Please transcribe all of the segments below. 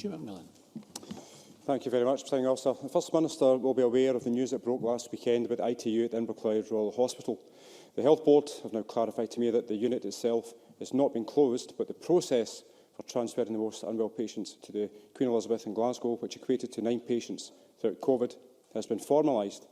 Stuart Macmillan. Thank you very much, Presiding Officer. The First Minister will be aware of the news that broke last weekend about ITU at Inverclyde Royal Hospital. The Health Board have now clarified to me that the unit itself has not been closed, but the process for transferring the most unwell patients to the Queen Elizabeth in Glasgow, which equated to 9 patients throughout COVID, has been formalised.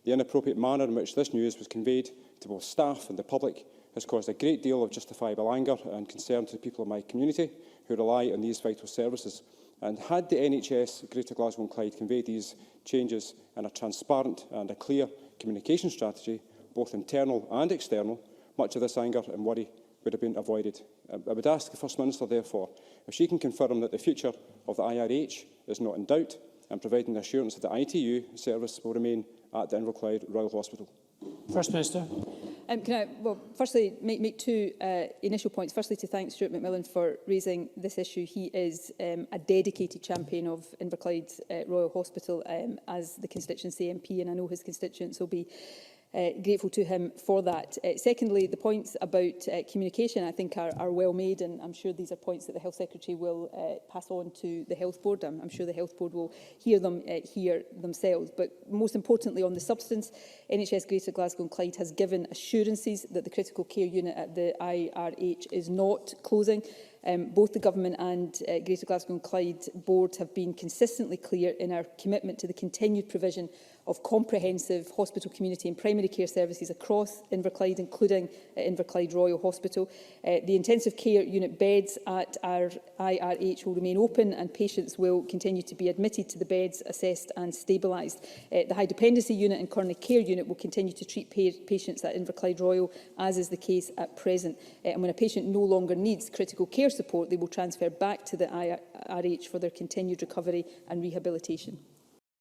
The inappropriate manner in which this news was conveyed to both staff and the public has caused a great deal of justifiable anger and concern to the people of my community who rely on these vital services. And had the NHS Greater Glasgow and Clyde conveyed these changes in a transparent and a clear communication strategy, both internal and external, much of this anger and worry would have been avoided. I would ask the First Minister, therefore, if she can confirm that the future of the IRH is not in doubt and providing assurance that the ITU service will remain at the Inverclyde Royal Hospital. First Minister. Can I, firstly, make two initial points. Firstly, to thank Stuart Macmillan for raising this issue. He is a dedicated champion of Inverclyde Royal Hospital as the constituency MP, and I know his constituents will be grateful to him for that. Secondly, the points about communication I think are well made, and I'm sure these are points that the Health Secretary will pass on to the Health Board. I'm sure the Health Board will hear them here themselves. But most importantly, on the substance, NHS Greater Glasgow and Clyde has given assurances that the critical care unit at the IRH is not closing. Both the Government and Greater Glasgow and Clyde Board have been consistently clear in our commitment to the continued provision of comprehensive hospital, community and primary care services across Inverclyde, including at Inverclyde Royal Hospital. The intensive care unit beds at our IRH will remain open and patients will continue to be admitted to the beds, assessed and stabilised. The high dependency unit and coronary care unit will continue to treat patients at Inverclyde Royal, as is the case at present. And when a patient no longer needs critical care support, they will transfer back to the IRH for their continued recovery and rehabilitation.